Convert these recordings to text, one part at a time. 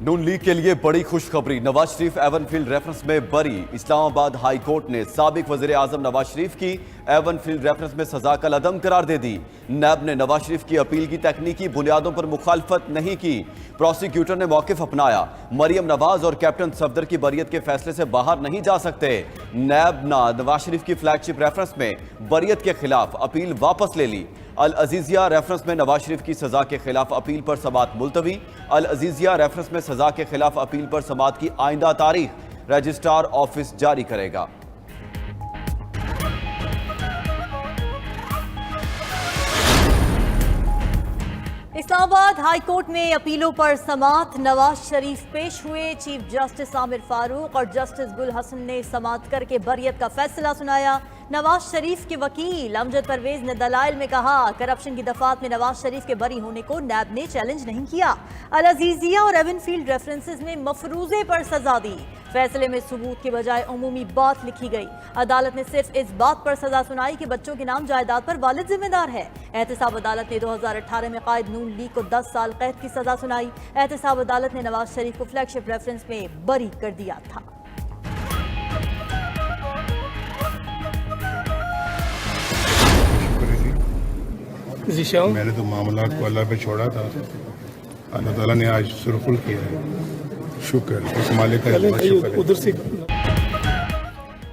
नून league के लिए बड़ी खुशखबरी। नवाज शरीफ एवनफील्ड रेफरेंस में बरी। इस्लामाबाद हाई कोर्ट ने साबिक वज़ीर आज़म नवाज शरीफ की एवनफील्ड रेफरेंस में सजा का लदम करार दे दी। नैब ने नवाज शरीफ की अपील की तकनीकी बुनियादों पर मुखालफत नहीं की। प्रोसिक्यूटर ने मौक़िफ़ अपनाया। मरियम नवाज और कैप्टन सफदर की बरियत के फैसले से बाहर नहीं जा सकते। नैब ने नवाज शरीफ की फ्लैगशिप रेफरेंस में बरियत के खिलाफ अपील वापस ले ली। अल अजीजिया रेफरेंस में नवाज शरीफ की सजा के खिलाफ अपील पर समाअत मुलतवी। अल अजीजिया रेफरेंस में सजा के खिलाफ अपील पर समाअत की आइंदा तारीख रजिस्ट्रार ऑफिस जारी करेगा। इस्लामाबाद हाई कोर्ट में अपीलों पर समाअत। नवाज शरीफ पेश हुए। चीफ जस्टिस आमिर फारूक और जस्टिस गुल हसन ने समाअत करके बरियत का फैसला सुनाया। नवाज शरीफ के वकील अमजद परवेज ने दलाइल में कहा, करप्शन की दफात में नवाज शरीफ के बरी होने को नैब ने चैलेंज नहीं किया। अल अजीजिया और एवनफील्ड रेफरेंसेस में मफरूजे पर सजा दी। फैसले में सबूत के बजाय उमूमी बात लिखी गई। अदालत ने सिर्फ इस बात पर सजा सुनाई कि बच्चों के नाम जायदाद पर वालिद जिम्मेदार है। एहतसाब अदालत ने 2018 में कायद नून लीग को 10 साल कैद की सजा सुनाई। एहतसाब अदालत ने नवाज शरीफ को फ्लैगशिप रेफरेंस में बरी कर दिया था। मैंने तो मामलात को अल्लाह पे छोड़ा था, अल्लाह ताला ने आज सुरखुल किया है। शुक्र उस मालिक का बहुत शुक्र है। उधर से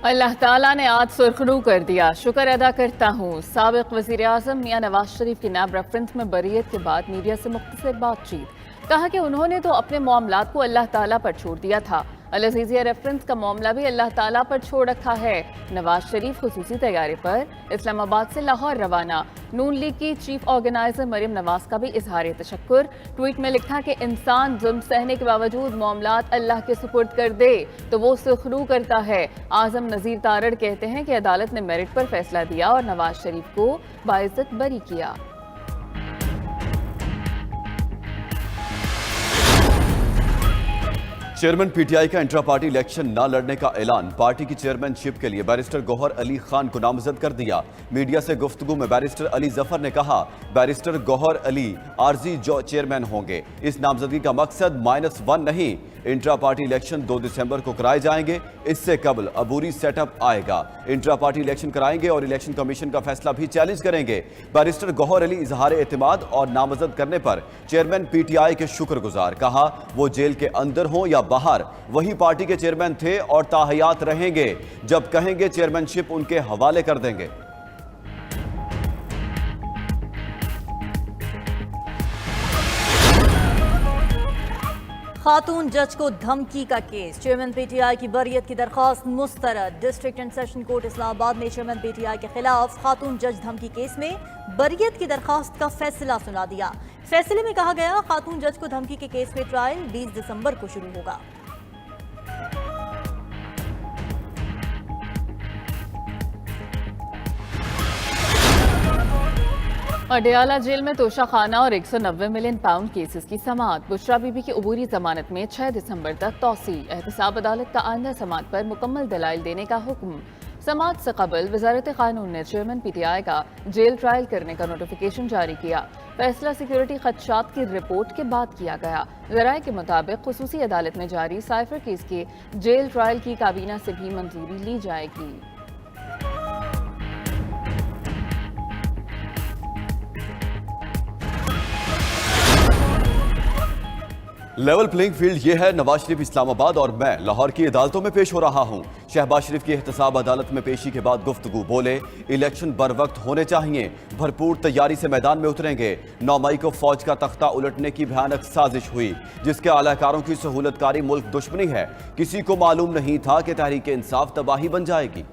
अल्लाह ताला ने आज सुरखरू कर दिया, शुक्र अदा करता हूँ। साबिक वज़ीर आज़म मियां नवाज शरीफ की नैब रेफरेंस में बरियत के बाद मीडिया से मुख्तसर बातचीत। कहा कि उन्होंने तो अपने मामलात को अल्लाह ताला पर छोड़ दिया था। अल अजीजिया रेफरेंस का मामला भी अल्लाह ताला पर छोड़ रखा है। नवाज शरीफ खुसूसी तैयारी पर इस्लामाबाद से लाहौर रवाना। नून लीग की चीफ ऑर्गेनाइजर मरियम नवाज का भी इजहार तशक्कुर। ट्वीट में लिखा कि इंसान जुल्म सहने के बावजूद मामलात अल्लाह के सुपुर्द कर दे तो वो सुखरू करता है। आजम नज़ीर तारड़ कहते हैं कि अदालत ने मेरिट पर फैसला दिया और नवाज शरीफ को बाइज्जत बरी किया। चेयरमैन पीटीआई का इंट्रा पार्टी इलेक्शन न लड़ने का ऐलान। पार्टी की चेयरमैनशिप के लिए बैरिस्टर गौहर अली खान को नामजद कर दिया। मीडिया से गुफ्तगू में बैरिस्टर अली जफर ने कहा, बैरिस्टर गौहर अली आर्जी जो चेयरमैन होंगे। इस नामजदगी का मकसद -1 नहीं, इंट्रा पार्टी इलेक्शन 2 दिसंबर को कराए जाएंगे। इससे कबल अबूरी सेटअप आएगा। इंट्रा पार्टी इलेक्शन कराएंगे और इलेक्शन कमीशन का फैसला भी चैलेंज करेंगे। बैरिस्टर गौहर अली इजहार एतमाद और नामजद करने पर चेयरमैन पीटीआई के शुक्रगुजार। कहा, वो जेल के अंदर हो या बाहर वही पार्टी के चेयरमैन थे और ताहयात रहेंगे। जब कहेंगे चेयरमैनशिप उनके हवाले कर देंगे। खातून जज को धमकी का केस। चेयरमैन पीटीआई की बरियत की दरख्वास्त मुस्तरद। District and session court Islamabad ने चेयरमैन पीटीआई के खिलाफ खातून जज धमकी केस में बरियत की दरख्वास्त का फैसला सुना दिया। फैसले में कहा गया, खातून जज को धमकी के केस में ट्रायल 20 दिसंबर को शुरू होगा। अडयाला जेल में तोशाखाना और 190 मिलियन पाउंड केसेस की समाअत। बुशरा बीबी की अबूरी जमानत में 6 दिसंबर तक तौसी। एहतसाब अदालत का आइंदा समाअत पर मुकम्मल दलाइल देने का हुक्म। समाअत से कबल वजारत कानून ने चेयरमैन पीटीआई का जेल ट्रायल करने का नोटिफिकेशन जारी किया। फैसला सिक्योरिटी खदशात की रिपोर्ट के बाद किया गया। ज़राए के मुताबिक खुसूसी अदालत में जारी साइफर केस के जेल ट्रायल की काबीना से भी मंजूरी ली जाएगी। लेवल प्लेइंग फील्ड ये है। नवाज शरीफ इस्लामाबाद और मैं लाहौर की अदालतों में पेश हो रहा हूँ। शहबाज शरीफ की एहतसाब अदालत में पेशी के बाद गुफ्तगू। बोले, इलेक्शन बर वक्त होने चाहिए, भरपूर तैयारी से मैदान में उतरेंगे। 9 मई को फौज का तख्ता उलटने की भयानक साजिश हुई, जिसके आलाकारों की सहूलतकारी मुल्क दुश्मनी है। किसी को मालूम नहीं था कि तहरीक इंसाफ तबाही बन जाएगी।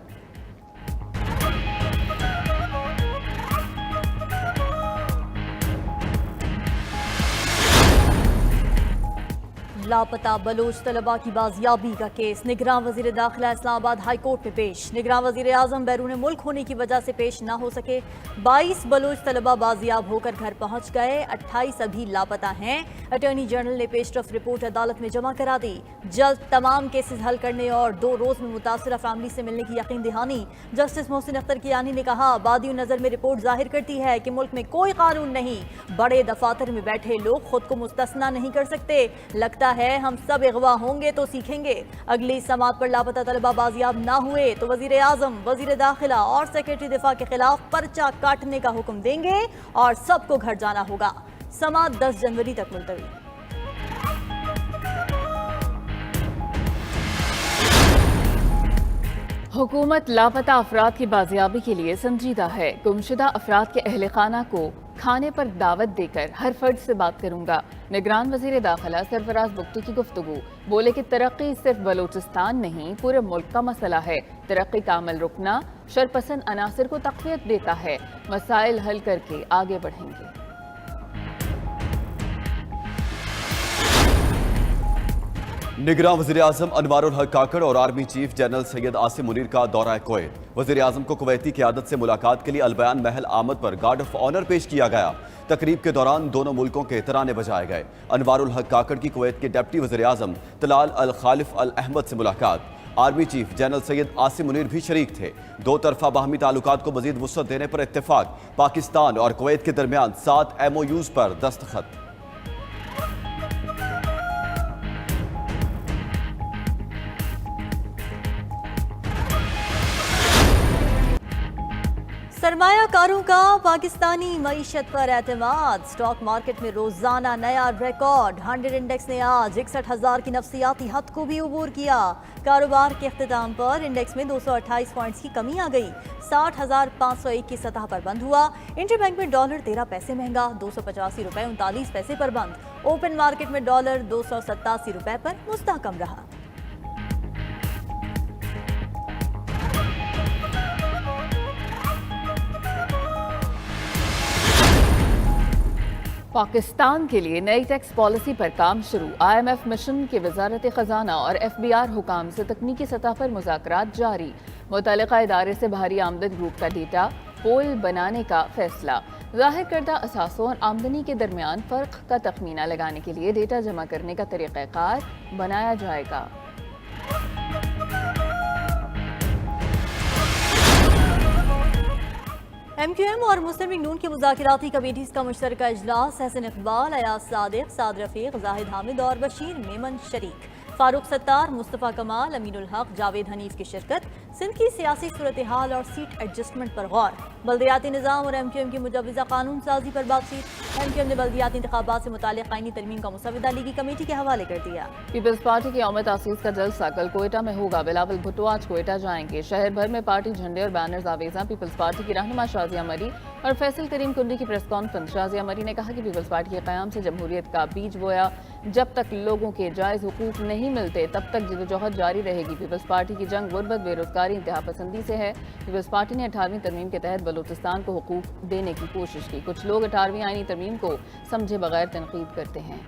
लापता बलोच तलबा की बाजियाबी का केस। निगरान वजीर दाखिला इस्लामाबाद हाई कोर्ट में पेश। निगरान वजीर आजम बैरून मुल्क होने की वजह से पेश न हो सके। 22 बलोच तलबा बाजियाब होकर घर पहुंच गए। 28 अभी लापता हैं। अटॉर्नी जनरल ने पेशरफ रिपोर्ट अदालत में जमा करा दी। जल्द तमाम केसेस हल करने और 2 रोज में मुतासरा फैमिली से मिलने की यकीन दहानी। जस्टिस मोहसिन अख्तर कियानी ने कहा, बादी नजर में रिपोर्ट जाहिर करती है कि मुल्क में कोई कानून नहीं, बड़े दफातर में बैठे लोग खुद को मुस्तस्ना नहीं कर सकते। लगता है हम सब अगवा होंगे तो सीखेंगे। अगली समात पर लापता तलबा बाजियाब ना हुए तो वजीर आजम, वजीर दाखिला और सेक्रेटरी दिफा के खिलाफ पर्चा काटने का हुक्म देंगे और सबको घर जाना होगा। समात 10 जनवरी तक मुलतवी। हुकूमत लापता अफराद की बाजियाबी के लिए संजीदा है। गुमशुदा अफराद के अहल खाना को खाने पर दावत देकर हर फर्द से बात करूंगा। निगरान वजीर दाखिला सरफराज बुगटी की गुफ्तगू। बोले कि तरक्की सिर्फ बलूचिस्तान नहीं पूरे मुल्क का मसला है। तरक्की का अमल रुकना शरपसंद अनासर को तक़वियत देता है। मसाइल हल करके आगे बढ़ेंगे। निगरान वज़ीर आज़म अनवारुल हक काकड़ और army chief general Syed Asim Munir का दौरा कुवैत। वज़ीर आज़म को कुवैती क़यादत से मुलाकात के लिए अलबयान महल आमद पर गार्ड ऑफ ऑनर पेश किया गया। तकरीब के दौरान दोनों मुल्कों के तराने बजाए गए। अनवारुल हक काकड़ की कुवैत के डिप्टी वज़ीर आज़म तलाल अल खालिफ अल अहमद से मुलाकात। Army chief general Syed Asim Munir भी शरीक थे। 2 तरफ़ा बाहमी ताल्लुकात को मज़ीद वुसअत देने पर इत्तेफाक। पाकिस्तान और कुवैत के दरमियान 7 MOUs पर दस्तखत। सरमायाकारों का पाकिस्तानी मईशत पर एतमाद। स्टॉक मार्केट में रोजाना नया रिकॉर्ड। 100 इंडेक्स ने आज 61,000 की नफसियाती हद को भी अबूर किया। कारोबार के इख्तिताम पर इंडेक्स में 228 पॉइंट्स की कमी आ गई। 60,501 की सतह पर बंद हुआ। इंटरबैंक में डॉलर 13 पैसे महंगा, 285 रुपए 39 पैसे पर बंद। ओपन मार्केट में डॉलर 287 रुपए पर मुस्तहकम रहा। पाकिस्तान के लिए नई टैक्स पॉलिसी पर काम शुरू। IMF मिशन के वजारत खजाना और FBR हुकाम से तकनीकी सतह पर मुज़ाकरात जारी। मुतल्लिका इदारे से भारी आमदन ग्रुप का डेटा पोल बनाने का फैसला। ज़ाहिर करदा असासों और आमदनी के दरमियान फ़र्क का तखमीना लगाने के लिए डेटा जमा करने का तरीक़ाकार बनाया जाएगा। MQM और मुस्लिम लीग नून की मुज़ाकराती कमेटीज़ का मुश्तरका इजलास। हसन इकबाल, अयाज सादिक, साद रफीक, जाहिद हामिद और बशीर मेमन शरीक। फारूक सत्तार, मुस्तफ़ा कमाल, अमीनुल हक, जावेद हनीफ की शिरकत। सिंध की सियासी सूरत हाल और सीट एडजस्टमेंट पर गौर। बल्दियाती निज़ाम और MQM की मुजव्वज़ा कानून साजी पर बातचीत। MQM ने बल्दियाती इंतखाबात से मुताल्लिक़ आईनी तरमीम का मुसविदा लीगी कमेटी के हवाले कर दिया। पीपल्स पार्टी की यौम तासीस का जलसा कल कोयटा में होगा। बिलावल भुट्टो आज कोयटा जाएंगे। शहर भर में पार्टी झंडे और बैनर्स आवेजा। पीपल्स पार्टी की रहनुमा शाजिया मरी और फैसल करीम कुंडी की प्रेस कॉन्फ्रेंस। शाजिया मरी ने कहा कि पीपल्स पार्टी के क़याम से जमहूरियत का बीज बोया। जब तक लोगों के जायज़ हुकूक नहीं मिलते तब तक जदोजहद जारी रहेगी। पीपल्स पार्टी की जंग गुर्बत, बेरोजगारी, इंतहा पसंदी से है। पीपल्स पार्टी ने 18वीं तरमीम के तहत बलूचिस्तान को हुकूक देने की कोशिश की। कुछ लोग 18वीं आईनी तरमीम को समझे बगैर तनकीद करते हैं।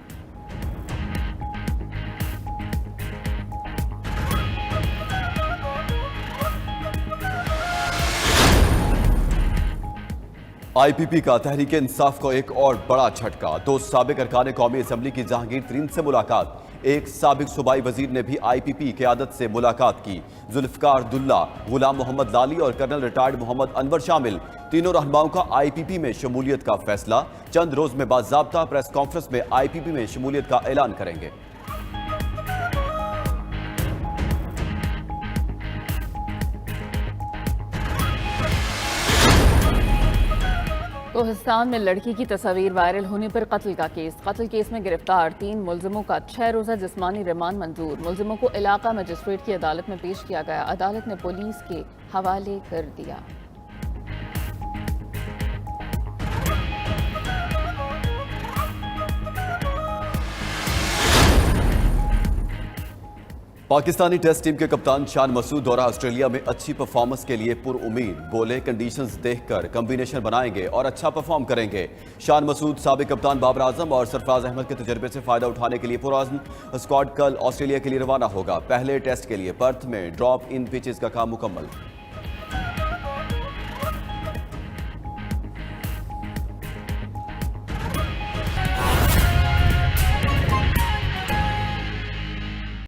IPP का तहरीक इंसाफ को एक और बड़ा झटका। 2 साबिक अरकान कौमी असम्बली की जहांगीर तरीन से मुलाकात। एक साबिक सूबाई वजीर ने भी IPP क़यादत से मुलाकात की। जुल्फ़िकार दुल्ला, गुलाम मोहम्मद लाली और कर्नल रिटायर्ड मोहम्मद अनवर शामिल। तीनों रहनुमाओं का IPP में शमूलियत का फैसला। चंद रोज में बाज़ाब्ता प्रेस कॉन्फ्रेंस में IPP में शमूलियत का ऐलान करेंगे। कोहिस्तान में लड़की की तस्वीर वायरल होने पर कत्ल का केस। कत्ल केस में गिरफ्तार 3 मुलजिमों का 6 रोज़ा जिस्मानी रिमांड मंजूर। मुलजिमों को इलाका मजिस्ट्रेट की अदालत में पेश किया गया। अदालत ने पुलिस के हवाले कर दिया। पाकिस्तानी टेस्ट टीम के कप्तान शान मसूद दौरा ऑस्ट्रेलिया में अच्छी परफॉर्मेंस के लिए पुरउम्मीद। बोले कंडीशंस देखकर कम्बिनेशन बनाएंगे और अच्छा परफॉर्म करेंगे। शान मसूद साबिक कप्तान बाबर आजम और सरफराज अहमद के तजर्बे से फायदा उठाने के लिए पुरअज़्म। स्क्वाड कल ऑस्ट्रेलिया के लिए रवाना होगा। पहले टेस्ट के लिए पर्थ में ड्रॉप इन पिचेस का काम मुकम्मल।